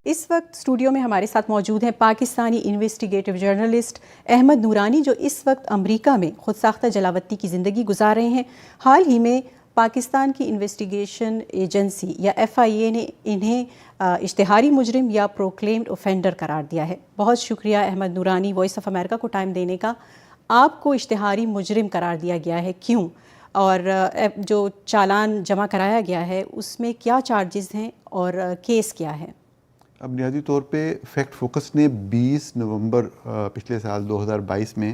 اس وقت اسٹوڈیو میں ہمارے ساتھ موجود ہیں پاکستانی انویسٹیگیٹو جرنلسٹ احمد نورانی، جو اس وقت امریکہ میں خود ساختہ جلاوطنی کی زندگی گزار رہے ہیں۔ حال ہی میں پاکستان کی انویسٹیگیشن ایجنسی یا FIA نے انہیں اشتہاری مجرم یا پروکلیمڈ اوفینڈر قرار دیا ہے۔ بہت شکریہ احمد نورانی وائس آف امریکہ کو ٹائم دینے کا۔ آپ کو اشتہاری مجرم قرار دیا گیا ہے، کیوں؟ اور جو چالان جمع کرایا گیا ہے اس میں کیا چارجز ہیں اور کیس کیا ہے؟ اب بنیادی طور پہ فیکٹ فوکس نے 20 نومبر پچھلے سال 2022 میں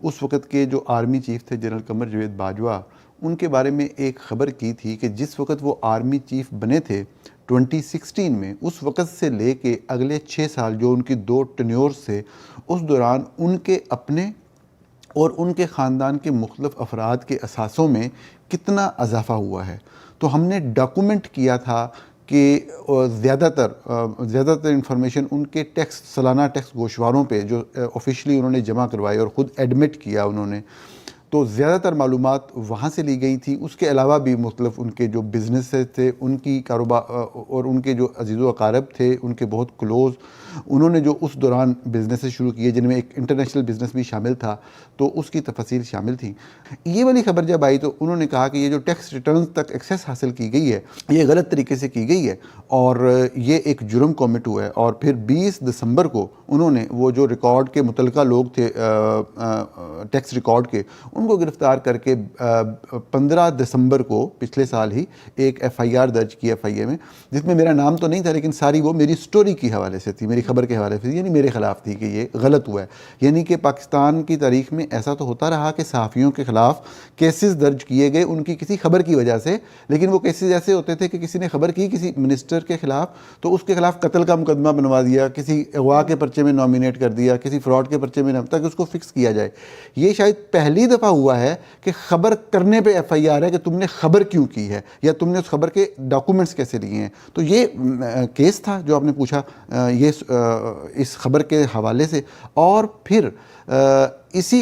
اس وقت کے جو آرمی چیف تھے جنرل قمر جاوید باجوہ، ان کے بارے میں ایک خبر کی تھی کہ جس وقت وہ آرمی چیف بنے تھے 2016 میں، اس وقت سے لے کے اگلے 6 سال جو ان کی 2 ٹینیورز تھے، اس دوران ان کے اپنے اور ان کے خاندان کے مختلف افراد کے اثاثوں میں کتنا اضافہ ہوا ہے۔ تو ہم نے ڈاکومنٹ کیا تھا کہ زیادہ تر انفارمیشن ان کے ٹیکس، سالانہ ٹیکس گوشواروں پہ جو آفیشلی انہوں نے جمع کروائی اور خود ایڈمٹ کیا انہوں نے، تو زیادہ تر معلومات وہاں سے لی گئی تھی۔ اس کے علاوہ بھی مختلف ان کے جو بزنسز تھے، ان کی کاروبار اور ان کے جو عزیز و اقارب تھے ان کے بہت کلوز، انہوں نے جو اس دوران بزنسز شروع کیے جن میں ایک انٹرنیشنل بزنس بھی شامل تھا، تو اس کی تفاصیل شامل تھیں۔ یہ والی خبر جب آئی تو انہوں نے کہا کہ یہ جو ٹیکس ریٹرنز تک ایکسیس حاصل کی گئی ہے یہ غلط طریقے سے کی گئی ہے اور یہ ایک جرم کمٹ ہوا ہے۔ اور پھر 20 دسمبر کو انہوں نے وہ جو ریکارڈ کے متعلقہ لوگ تھے ٹیکس ریکارڈ کے، ان کو گرفتار کر کے 15 دسمبر کو پچھلے سال ہی ایک FIR درج کی FIA میں، جس میں میرا نام تو نہیں تھا لیکن ساری وہ میری سٹوری کی حوالے سے تھی، میری خبر کے حوالے سے، یعنی میرے خلاف تھی کہ یہ غلط ہوا ہے۔ یعنی کہ پاکستان کی تاریخ میں ایسا تو ہوتا رہا کہ صحافیوں کے خلاف کیسز درج کیے گئے ان کی کسی خبر کی وجہ سے، لیکن وہ کیسز ایسے ہوتے تھے کہ کسی نے خبر کی کسی منسٹر کے خلاف تو اس کے خلاف قتل کا مقدمہ بنوا دیا، کسی اغوا کے پرچے میں نامینیٹ کر دیا، کسی فراڈ کے پرچے میں، تاکہ اس کو فکس کیا جائے۔ یہ شاید پہلی دفعہ ہوا ہے کہ خبر کرنے پہ FIR ہے کہ تم نے خبر کیوں کی ہے یا تم نے اس خبر کے ڈاکومنٹس کیسے لیے ہیں۔ تو یہ کیس تھا جو آپ نے پوچھا، یہ اس خبر کے حوالے سے۔ اور پھر اسی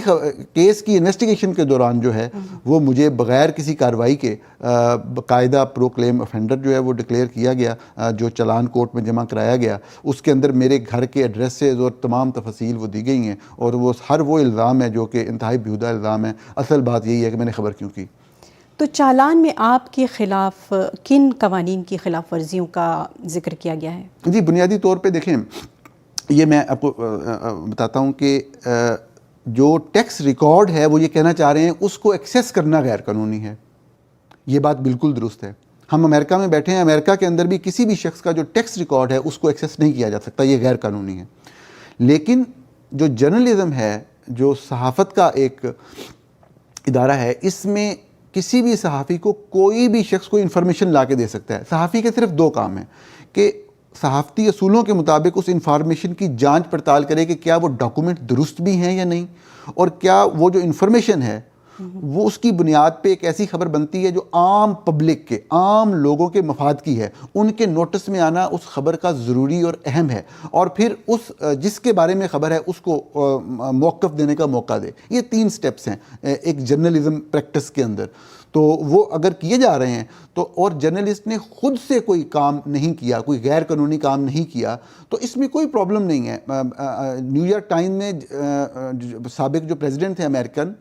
کیس کی انویسٹیگیشن کے دوران جو ہے وہ مجھے بغیر کسی کارروائی کے باقاعدہ پروکلیم افینڈر جو ہے وہ ڈکلیئر کیا گیا، جو چالان کورٹ میں جمع کرایا گیا۔ اس کے اندر میرے گھر کے ایڈریسز اور تمام تفاصیل وہ دی گئی ہیں، اور وہ ہر وہ الزام ہے جو کہ انتہائی بیہودہ الزام ہے۔ اصل بات یہی ہے کہ میں نے خبر کیوں کی۔ تو چالان میں آپ کے خلاف کن قوانین کی خلاف ورزیوں کا ذکر کیا گیا ہے؟ جی، بنیادی طور پہ دیکھیں، یہ میں آپ کو بتاتا ہوں کہ جو ٹیکس ریکارڈ ہے وہ یہ کہنا چاہ رہے ہیں اس کو ایکسیس کرنا غیر قانونی ہے۔ یہ بات بالکل درست ہے۔ ہم امریکہ میں بیٹھے ہیں، امریکہ کے اندر بھی کسی بھی شخص کا جو ٹیکس ریکارڈ ہے اس کو ایکسیس نہیں کیا جا سکتا، یہ غیر قانونی ہے۔ لیکن جو جرنلزم ہے، جو صحافت کا ایک ادارہ ہے، اس میں کسی بھی صحافی کو کوئی بھی شخص کوئی انفارمیشن لا کے دے سکتا ہے۔ صحافی کے صرف 2 کام ہیں کہ صحافتی اصولوں کے مطابق اس انفارمیشن کی جانچ پڑتال کرے کہ کیا وہ ڈاکومنٹ درست بھی ہیں یا نہیں، اور کیا وہ جو انفارمیشن ہے وہ اس کی بنیاد پہ ایک ایسی خبر بنتی ہے جو عام پبلک کے، عام لوگوں کے مفاد کی ہے، ان کے نوٹس میں آنا اس خبر کا ضروری اور اہم ہے، اور پھر اس جس کے بارے میں خبر ہے اس کو موقف دینے کا موقع دے۔ یہ 3 سٹیپس ہیں ایک جرنلزم پریکٹس کے اندر۔ تو وہ اگر کیے جا رہے ہیں تو، اور جرنلسٹ نے خود سے کوئی کام نہیں کیا، کوئی غیر قانونی کام نہیں کیا، تو اس میں کوئی پرابلم نہیں ہے۔ نیو یارک ٹائم میں سابق جو پریزیڈنٹ تھے امریکن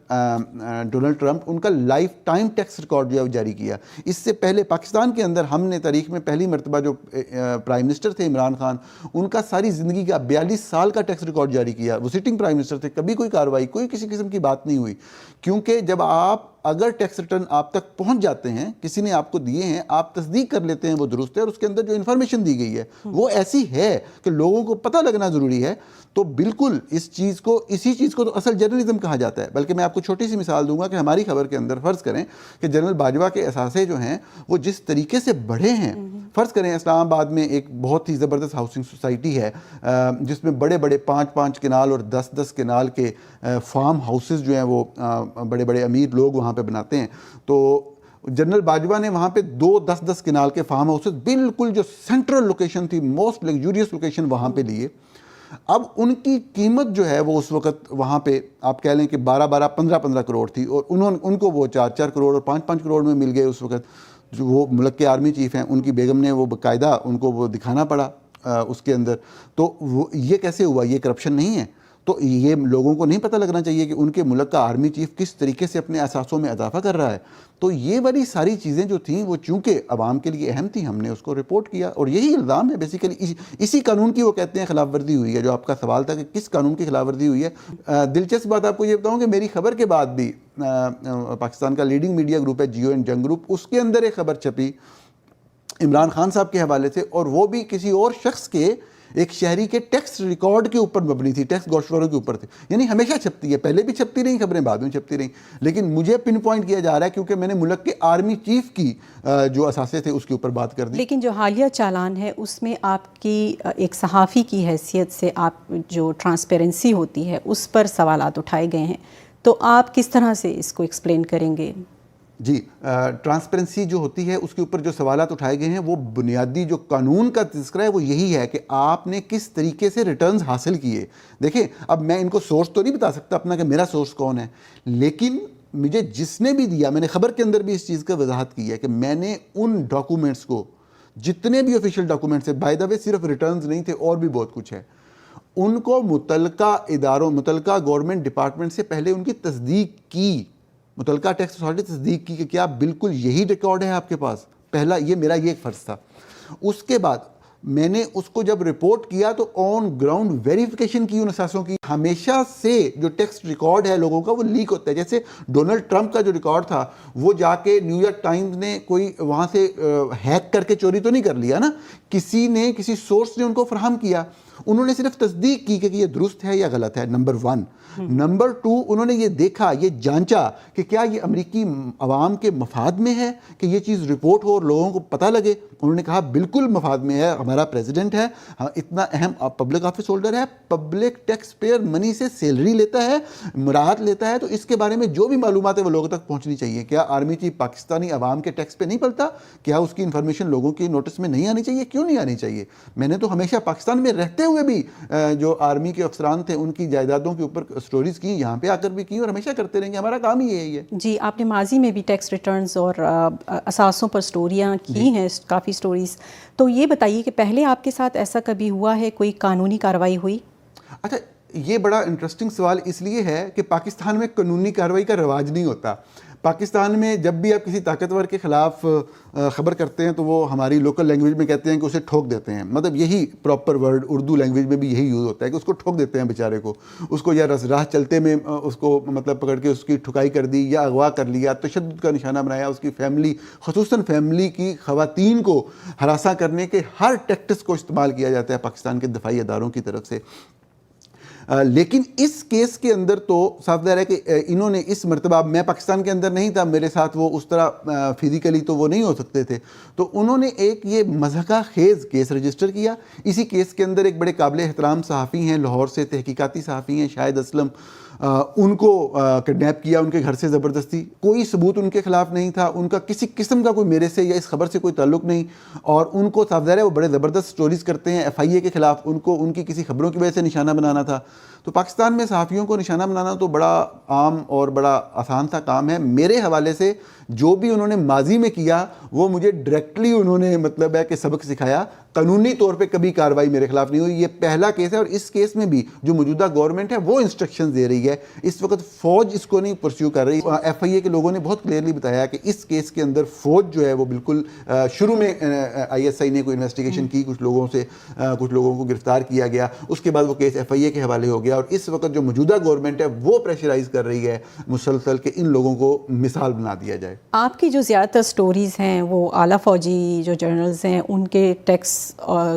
ڈونلڈ ٹرمپ، ان کا لائف ٹائم ٹیکس ریکارڈ جو ہے جاری کیا۔ اس سے پہلے پاکستان کے اندر ہم نے تاریخ میں پہلی مرتبہ جو پرائم منسٹر تھے عمران خان، ان کا ساری زندگی کا 42 سال کا ٹیکس ریکارڈ جاری کیا۔ وہ سٹنگ پرائم منسٹر تھے، کبھی کوئی کارروائی، کوئی کسی قسم کی بات نہیں ہوئی، کیونکہ جب آپ اگر ٹیکس ریٹرن آپ تک پہنچ جاتے ہیں، کسی نے آپ کو دیے ہیں، آپ تصدیق کر لیتے ہیں وہ درست ہے، اور اس کے اندر جو انفارمیشن دی گئی ہے وہ ایسی ہے کہ لوگوں کو پتہ لگنا ضروری ہے، تو بالکل اسی چیز کو تو اصل جرنلزم کہا جاتا ہے۔ بلکہ میں آپ کو چھوٹی سی مثال دوں گا کہ ہماری خبر کے اندر فرض کریں کہ جنرل باجوہ کے اثاثے جو ہیں وہ جس طریقے سے بڑھے ہیں، فرض کریں اسلام آباد میں ایک بہت ہی زبردست ہاؤسنگ سوسائٹی ہے جس میں بڑے بڑے 5-5 کنال اور 10-10 کنال کے فارم ہاؤسز جو ہیں وہ بڑے بڑے امیر لوگ وہاں پہ بناتے ہیں۔ تو جنرل باجوہ نے وہاں پہ 2 10-10 کنال کے فارم ہاؤسز بالکل جو سینٹرل لوکیشن تھی، موسٹ لگزوریس لوکیشن، وہاں پہ لیے۔ اب ان کی قیمت جو ہے وہ اس وقت وہاں پہ آپ کہہ لیں کہ 12-15 کروڑ تھی، اور ان کو وہ 4 کروڑ اور 5 کروڑ میں مل گئے اس وقت۔ جو وہ ملک کے آرمی چیف ہیں، ان کی بیگم نے وہ باقاعدہ ان کو وہ دکھانا پڑا اس کے اندر. تو یہ کیسے ہوا؟ یہ کرپشن نہیں ہے؟ تو یہ لوگوں کو نہیں پتہ لگنا چاہیے کہ ان کے ملک کا آرمی چیف کس طریقے سے اپنے اثاثوں میں اضافہ کر رہا ہے؟ تو یہ والی ساری چیزیں جو تھیں وہ چونکہ عوام کے لیے اہم تھیں، ہم نے اس کو رپورٹ کیا، اور یہی الزام ہے بیسیکلی. اسی قانون کی وہ کہتے ہیں خلاف ورزی ہوئی ہے. جو آپ کا سوال تھا کہ کس قانون کی خلاف ورزی ہوئی ہے، دلچسپ بات آپ کو یہ بتاؤں کہ میری خبر کے بعد بھی پاکستان کا لیڈنگ میڈیا گروپ ہے جیو اینڈ جنگ گروپ، اس کے اندر ایک خبر چھپی عمران خان صاحب کے حوالے سے، اور وہ بھی کسی اور شخص کے، ایک شہری کے ٹیکس ریکارڈ کے اوپر مبنی تھی، ٹیکس گوشواروں کے اوپر تھی. یعنی ہمیشہ چھپتی ہے، پہلے بھی چھپتی رہی خبریں، بعد میں چھپتی رہیں، لیکن مجھے پن پوائنٹ کیا جا رہا ہے کیونکہ میں نے ملک کے آرمی چیف کی جو اثاثے تھے اس کے اوپر بات کر دی. لیکن جو حالیہ چالان ہے اس میں آپ کی ایک صحافی کی حیثیت سے آپ جو ٹرانسپیرنسی ہوتی ہے اس پر سوالات اٹھائے گئے ہیں، تو آپ کس طرح سے اس کو ایکسپلین کریں گے؟ جی، ٹرانسپیرنسی جو ہوتی ہے اس کے اوپر جو سوالات اٹھائے گئے ہیں وہ بنیادی جو قانون کا تذکرہ ہے وہ یہی ہے کہ آپ نے کس طریقے سے ریٹرنز حاصل کیے. دیکھیں اب میں ان کو سورس تو نہیں بتا سکتا اپنا کہ میرا سورس کون ہے، لیکن مجھے جس نے بھی دیا، میں نے خبر کے اندر بھی اس چیز کا وضاحت کی ہے کہ میں نے ان ڈاکومنٹس کو، جتنے بھی آفیشیل ڈاکومنٹس ہیں، بائی دا وے صرف ریٹرنز نہیں تھے اور بھی بہت کچھ ہے، ان کو متعلقہ اداروں، متعلقہ گورنمنٹ ڈپارٹمنٹ سے پہلے ان کی تصدیق کی، متعلقہ ٹیکس اتھارٹی تصدیق کی کہ کیا بالکل یہی ریکارڈ ہے آپ کے پاس. پہلا میرا یہ ایک فرض تھا. اس کے بعد میں نے اس کو جب رپورٹ کیا تو آن گراؤنڈ ویریفیکیشن کی ان اثاثوں کی. ہمیشہ سے جو ٹیکس ریکارڈ ہے لوگوں کا وہ لیک ہوتا ہے. جیسے ڈونلڈ ٹرمپ کا جو ریکارڈ تھا وہ جا کے نیو یارک ٹائمز نے کوئی وہاں سے ہیک کر کے چوری تو نہیں کر لیا نا، کسی نے، کسی سورس نے ان کو فراہم کیا. انہوں نے صرف تصدیق کی کہ یہ درست ہے یا غلط ہے، نمبر 1. نمبر 2، انہوں نے یہ دیکھا، یہ جانچا کہ کیا یہ امریکی عوام کے مفاد میں ہے کہ یہ چیز رپورٹ ہو اور لوگوں کو پتہ لگے. انہوں نے کہا بالکل مفاد میں ہے، ہمارا پریزیڈنٹ ہے، اتنا اہم پبلک آفس ہولڈر ہے، پبلک ٹیکس پیئر منی سے سیلری لیتا ہے، مراحت لیتا ہے، تو اس کے بارے میں جو بھی معلومات ہے وہ لوگوں تک پہنچنی چاہیے. کیا آرمی چیف پاکستانی عوام کے ٹیکس پہ نہیں پلتا؟ کیا اس کی انفارمیشن لوگوں کی نوٹس میں نہیں آنی چاہیے؟ کیوں نہیں آنی چاہیے؟ میں نے تو ہمیشہ پاکستان میں رہتے ہوئے بھی جو آرمی کے افسران تھے ان کی جائیدادوں کے اوپر سٹوریز کی، یہاں پہ آ کر بھی کی، اور ہمیشہ کرتے رہیں گے، ہمارا کام ہی یہی ہے. جی، آپ نے ماضی میں بھی ٹیکس ریٹرنز اور اثاثوں پر سٹوریاں کی ہیں، کافی سٹوریز. تو یہ بتائیے کہ پہلے آپ کے ساتھ ایسا کبھی ہوا ہے، کوئی قانونی کارروائی ہوئی؟ اچھا، یہ بڑا انٹرسٹنگ سوال اس لیے ہے کہ پاکستان میں قانونی کارروائی کا رواج نہیں ہوتا. پاکستان میں جب بھی آپ کسی طاقتور کے خلاف خبر کرتے ہیں تو وہ ہماری لوکل لینگویج میں کہتے ہیں کہ اسے ٹھوک دیتے ہیں. مطلب یہی پراپر ورڈ اردو لینگویج میں بھی یہی یوز ہوتا ہے کہ اس کو ٹھوک دیتے ہیں بیچارے کو. اس کو یا راہ چلتے میں اس کو مطلب پکڑ کے اس کی ٹھکائی کر دی، یا اغوا کر لیا، تشدد کا نشانہ بنایا، اس کی فیملی، خصوصاً فیملی کی خواتین کو ہراساں کرنے کے ہر ٹیکٹس کو استعمال کیا جاتا ہے پاکستان کے دفاعی اداروں کی طرف سے. لیکن اس کیس کے اندر تو صاف ظاہر ہے کہ انہوں نے اس مرتبہ، میں پاکستان کے اندر نہیں تھا، میرے ساتھ وہ اس طرح فزیکلی تو وہ نہیں ہو سکتے تھے، تو انہوں نے ایک یہ مضحکہ خیز کیس رجسٹر کیا. اسی کیس کے اندر ایک بڑے قابل احترام صحافی ہیں لاہور سے، تحقیقاتی صحافی ہیں شاہد اسلم، ان کو کڈنیپ کیا ان کے گھر سے زبردستی. کوئی ثبوت ان کے خلاف نہیں تھا، ان کا کسی قسم کا کوئی میرے سے یا اس خبر سے کوئی تعلق نہیں، اور ان کو صاف ظاہر ہے وہ بڑے زبردست سٹوریز کرتے ہیں ایف آئی اے کے خلاف، ان کو ان کی کسی خبروں کی وجہ سے نشانہ بنانا تھا. تو پاکستان میں صحافیوں کو نشانہ بنانا تو بڑا عام اور بڑا آسان سا کام ہے. میرے حوالے سے جو بھی انہوں نے ماضی میں کیا وہ مجھے ڈائریکٹلی انہوں نے مطلب ہے کہ سبق سکھایا. قانونی طور پہ کبھی کارروائی میرے خلاف نہیں ہوئی. یہ پہلا کیس ہے، اور اس کیس میں بھی جو موجودہ گورنمنٹ ہے وہ انسٹرکشن دے رہی ہے. اس وقت فوج اس کو نہیں پرسیو کر رہی. ایف آئی اے کے لوگوں نے بہت کلیئرلی بتایا کہ اس کیس کے اندر فوج جو ہے وہ بالکل، شروع میں آئی ایس آئی نے کوئی انویسٹیگیشن کی، کچھ لوگوں کو گرفتار کیا گیا، اس کے بعد وہ کیس ایف آئی اے کے حوالے ہو گیا، اور اس وقت جو موجودہ گورنمنٹ ہے وہ پریشرائز کر رہی ہے مسلسل کہ ان لوگوں کو مثال بنا دیا جائے. آپ کی جو زیادہ تر سٹوریز ہیں وہ اعلیٰ فوجی جو جرنلز ہیں ان کے ٹیکس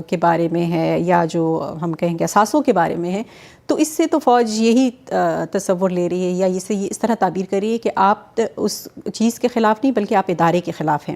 کے بارے میں ہے، یا جو ہم کہیں گے اثاثوں کے بارے میں ہے. تو اس سے تو فوج یہی تصور لے رہی ہے یا اسے اس طرح تعبیر کر رہی ہے کہ آپ اس چیز کے خلاف نہیں بلکہ آپ ادارے کے خلاف ہیں.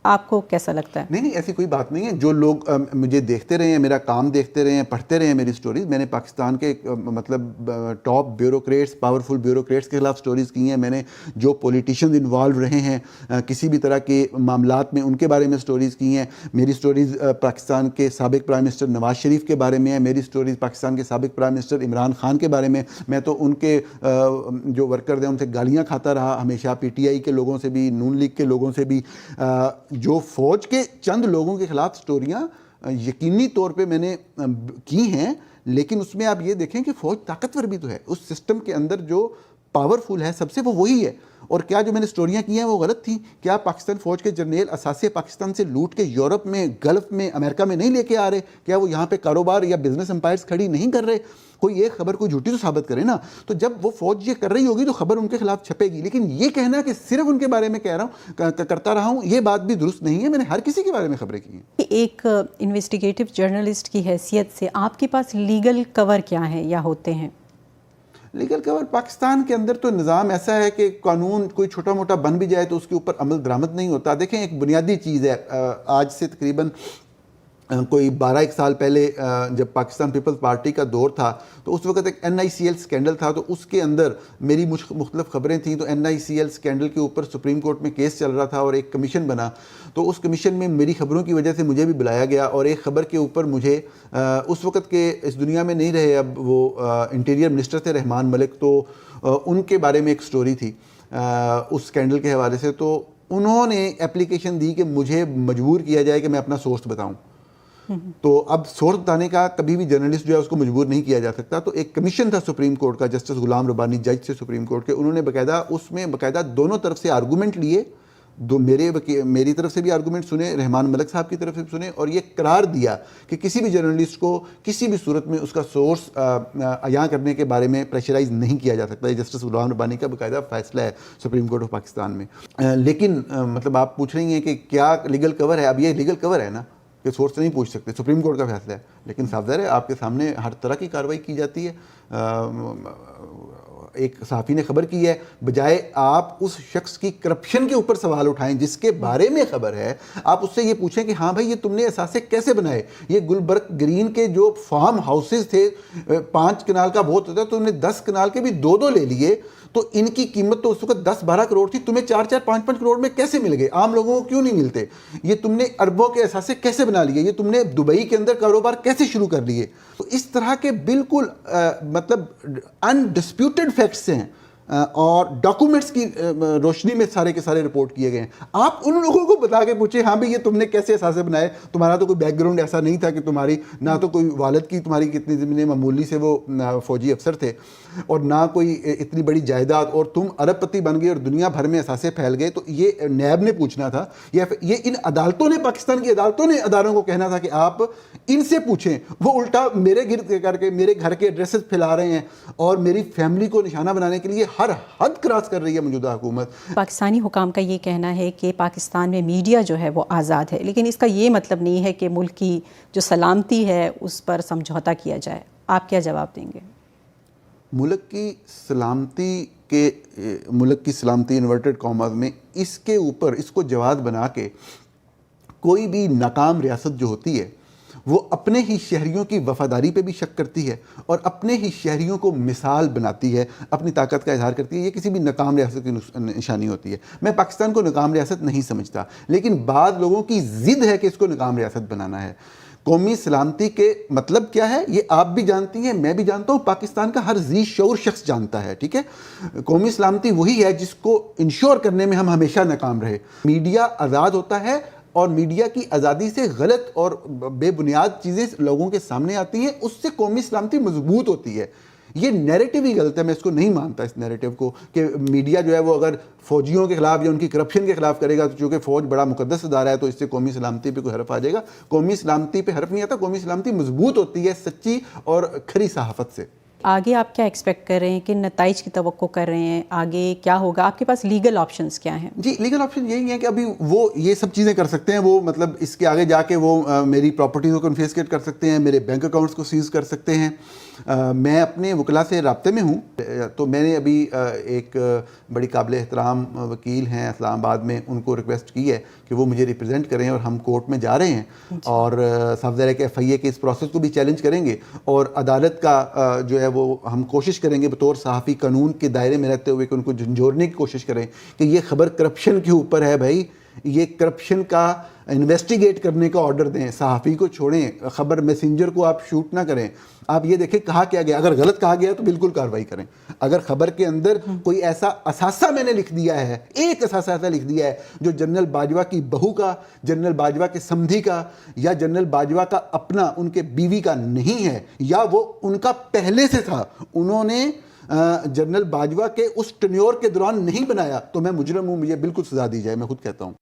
آپ کو کیسا لگتا ہے؟ نہیں، ایسی کوئی بات نہیں ہے. جو لوگ مجھے دیکھتے رہے ہیں، میرا کام دیکھتے رہے ہیں، پڑھتے رہے ہیں میری سٹوریز، میں نے پاکستان کے مطلب ٹاپ بیوروکریٹس، پاورفل بیوروکریٹس کے خلاف سٹوریز کی ہیں. میں نے جو پولیٹیشنز انوالو رہے ہیں کسی بھی طرح کے معاملات میں ان کے بارے میں سٹوریز کی ہیں. میری سٹوریز پاکستان کے سابق پرائم منسٹر نواز شریف کے بارے میں ہے. میری سٹوریز پاکستان کے سابق پرائم منسٹر عمران خان کے بارے میں. میں تو ان کے جو ورکرز ہیں ان سے گالیاں کھاتا رہا ہمیشہ، پی ٹی آئی کے لوگوں سے بھی، نون لیگ کے لوگوں سے بھی. جو فوج کے چند لوگوں کے خلاف سٹوریاں یقینی طور پہ میں نے کی ہیں، لیکن اس میں آپ یہ دیکھیں کہ فوج طاقتور بھی تو ہے، اس سسٹم کے اندر جو پاورفل ہے سب سے وہ وہی ہے. اور کیا جو میں نے سٹوریاں کی ہیں وہ غلط تھیں؟ کیا پاکستان فوج کے جرنیل اثاثے پاکستان سے لوٹ کے یورپ میں، گلف میں، امریکہ میں نہیں لے کے آ رہے؟ کیا وہ یہاں پہ کاروبار یا بزنس امپائرز کھڑی نہیں کر رہے؟ کوئی ایک خبر کوئی جھوٹی تو ثابت کرے نا. تو جب وہ فوج یہ کر رہی ہوگی تو خبر ان کے خلاف چھپے گی. لیکن یہ کہنا کہ صرف ان کے بارے میں کہہ رہا ہوں، کرتا رہا ہوں، یہ بات بھی درست نہیں ہے. میں نے ہر کسی کے بارے میں خبریں کی ہیں. ایک انویسٹیگیٹو جرنلسٹ کی حیثیت سے آپ کے پاس لیگل کور کیا ہے یا ہوتے ہیں؟ لیگل کور پاکستان کے اندر تو نظام ایسا ہے کہ قانون کوئی چھوٹا موٹا بن بھی جائے تو اس کے اوپر عمل درآمد نہیں ہوتا. دیکھیں ایک بنیادی چیز ہے، آج سے تقریباً کوئی 12 سال پہلے جب پاکستان پیپلز پارٹی کا دور تھا تو اس وقت ایک NICL سکینڈل تھا، تو اس کے اندر میری مختلف خبریں تھیں. تو NICL سکینڈل کے اوپر سپریم کورٹ میں کیس چل رہا تھا اور ایک کمیشن بنا. تو اس کمیشن میں میری خبروں کی وجہ سے مجھے بھی بلایا گیا، اور ایک خبر کے اوپر مجھے اس وقت کے اس دنیا میں نہیں رہے، اب وہ انٹیریئر منسٹر تھے رحمان ملک، تو ان کے بارے میں ایک سٹوری تھی اس سکینڈل کے حوالے سے. تو انہوں نے اپلیکیشن دی کہ مجھے مجبور کیا جائے کہ میں اپنا سورس بتاؤں. تو اب سورس بتانے کا کبھی بھی جرنلسٹ جو ہے اس کو مجبور نہیں کیا جا سکتا. تو ایک کمیشن تھا سپریم کورٹ کا، جسٹس غلام ربانی جج سے سپریم کورٹ کے، انہوں نے باقاعدہ اس میں باقاعدہ دونوں طرف سے آرگومنٹ لیے، میری طرف سے بھی آرگومنٹ سنے، رحمان ملک صاحب کی طرف سے سنے، اور یہ قرار دیا کہ کسی بھی جرنلسٹ کو کسی بھی صورت میں اس کا سورس عیاں کرنے کے بارے میں پریشرائز نہیں کیا جا سکتا. یہ جسٹس غلام ربانی کا باقاعدہ فیصلہ ہے سپریم کورٹ آف پاکستان میں. لیکن مطلب آپ پوچھ رہی ہیں کہ کیا لیگل کور ہے؟ اب یہ لیگل کور ہے نا کہ سورس نہیں پوچھ سکتے، سپریم کورٹ کا فیصلہ ہے. لیکن صاف ظاہر ہے آپ کے سامنے ہر طرح کی کارروائی کی جاتی ہے. ایک صحافی نے خبر کی ہے، بجائے آپ اس شخص کی کرپشن کے اوپر سوال اٹھائیں جس کے بارے میں خبر ہے، آپ اس سے یہ پوچھیں کہ ہاں بھائی یہ تم نے اثاثے کیسے بنائے؟ یہ گلبرگ گرین کے جو فارم ہاؤسز تھے 5 کنال کا بہت ہوتا ہے، تو انہوں نے 10 کنال کے بھی 2 لے لیے. تو ان کی قیمت تو اس وقت 10-12 کروڑ تھی، تمہیں 4-4 5-5 کروڑ میں کیسے مل گئے؟ عام لوگوں کو کیوں نہیں ملتے؟ یہ تم نے اربوں کے اثاثے کیسے بنا لیے؟ یہ تم نے دبئی کے اندر کاروبار کیسے شروع کر لیے؟ تو اس طرح کے بالکل مطلب انڈسپیوٹڈ فیکٹس ہیں اور ڈاکومنٹس کی روشنی میں سارے کے سارے رپورٹ کیے گئے ہیں. آپ ان لوگوں کو بتا کے پوچھیں ہاں بھئی یہ تم نے کیسے اثاثے بنائے؟ تمہارا تو کوئی بیک گراؤنڈ ایسا نہیں تھا کہ تمہاری نہ تو کوئی والد کی تمہاری کتنی زمینیں، معمولی سے وہ فوجی افسر تھے، اور نہ کوئی اتنی بڑی جائیداد، اور تم ارب پتی بن گئے اور دنیا بھر میں اثاثے پھیل گئے. تو یہ نیب نے پوچھنا تھا، یہ ان عدالتوں نے، پاکستان کی عدالتوں نے اداروں کو کہنا تھا کہ آپ ان سے پوچھیں. وہ الٹا میرے گرد کر کے میرے گھر کے ایڈریسز پھیلا رہے ہیں اور میری فیملی کو نشانہ بنانے کے لیے ہر حد کراس کر رہی ہے موجودہ حکومت. پاکستانی حکام کا یہ کہنا ہے کہ پاکستان میں میڈیا جو ہے وہ آزاد ہے، لیکن اس کا یہ مطلب نہیں ہے کہ ملک کی جو سلامتی ہے اس پر سمجھوتا کیا جائے. آپ کیا جواب دیں گے؟ ملک کی سلامتی انورٹڈ کاماز میں اس کے اوپر اس کو جواد بنا کے کوئی بھی ناکام ریاست جو ہوتی ہے وہ اپنے ہی شہریوں کی وفاداری پہ بھی شک کرتی ہے اور اپنے ہی شہریوں کو مثال بناتی ہے، اپنی طاقت کا اظہار کرتی ہے. یہ کسی بھی ناکام ریاست کی نشانی ہوتی ہے. میں پاکستان کو ناکام ریاست نہیں سمجھتا، لیکن بعض لوگوں کی ضد ہے کہ اس کو ناکام ریاست بنانا ہے. قومی سلامتی کے مطلب کیا ہے یہ آپ بھی جانتی ہیں، میں بھی جانتا ہوں، پاکستان کا ہر ذی شعور شخص جانتا ہے. ٹھیک ہے، قومی سلامتی وہی ہے جس کو انشور کرنے میں ہم ہمیشہ ناکام رہے. میڈیا آزاد ہوتا ہے اور میڈیا کی آزادی سے غلط اور بے بنیاد چیزیں لوگوں کے سامنے آتی ہیں، اس سے قومی سلامتی مضبوط ہوتی ہے. یہ نیریٹو ہی غلط ہے، میں اس کو نہیں مانتا اس نیریٹو کو کہ میڈیا جو ہے وہ اگر فوجیوں کے خلاف یا ان کی کرپشن کے خلاف کرے گا تو چونکہ فوج بڑا مقدس ادارہ ہے تو اس سے قومی سلامتی پہ کوئی حرف آ جائے گا. قومی سلامتی پہ حرف نہیں آتا. قومی سلامتی مضبوط ہوتی ہے سچی اور کھری صحافت سے. آگے آپ کیا ایکسپیکٹ کر رہے ہیں، کن نتائج کی توقع کر رہے ہیں؟ آگے کیا ہوگا؟ آپ کے پاس لیگل آپشنز کیا ہیں؟ جی لیگل آپشن یہی ہے کہ ابھی وہ یہ سب چیزیں کر سکتے ہیں، وہ مطلب اس کے آگے جا کے وہ میری پراپرٹیز کو کنفیسکیٹ کر سکتے ہیں، میرے بینک اکاؤنٹس کو سیز کر سکتے ہیں. میں اپنے وکلاء سے رابطے میں ہوں. تو میں نے ابھی ایک بڑی قابل احترام وکیل ہیں اسلام آباد میں، ان کو ریکویسٹ کی ہے کہ وہ مجھے ریپرزینٹ کریں اور ہم کورٹ میں جا رہے ہیں اور صاف ظاہر ہے کہ FIA کے اس پروسیس کو بھی چیلنج کریں گے اور عدالت کا جو ہے وہ ہم کوشش کریں گے بطور صحافی قانون کے دائرے میں رہتے ہوئے کہ ان کو جھنجھوڑنے کی کوشش کریں کہ یہ خبر کرپشن کے اوپر ہے. بھائی یہ کرپشن کا انویسٹیگیٹ کرنے کا آرڈر دیں, صحافی کو چھوڑیں, خبر میسنجر کو آپ شوٹ نہ کریں. آپ یہ دیکھیں کہا کیا گیا, اگر غلط کہا گیا تو بالکل کارروائی کریں. اگر خبر کے اندر کوئی ایسا اثاثہ میں نے لکھ دیا ہے, ایک اثاثہ ایسا لکھ دیا ہے جو جنرل باجوہ کی بہو کا, جنرل باجوہ کے سمدھی کا, یا جنرل باجوہ کا اپنا ان کے بیوی کا نہیں ہے, یا وہ ان کا پہلے سے تھا, انہوں نے جنرل باجوہ کے اس ٹینیور کے دوران نہیں بنایا, تو میں مجرم ہوں, مجھے بالکل سزا دی جائے, میں خود کہتا ہوں.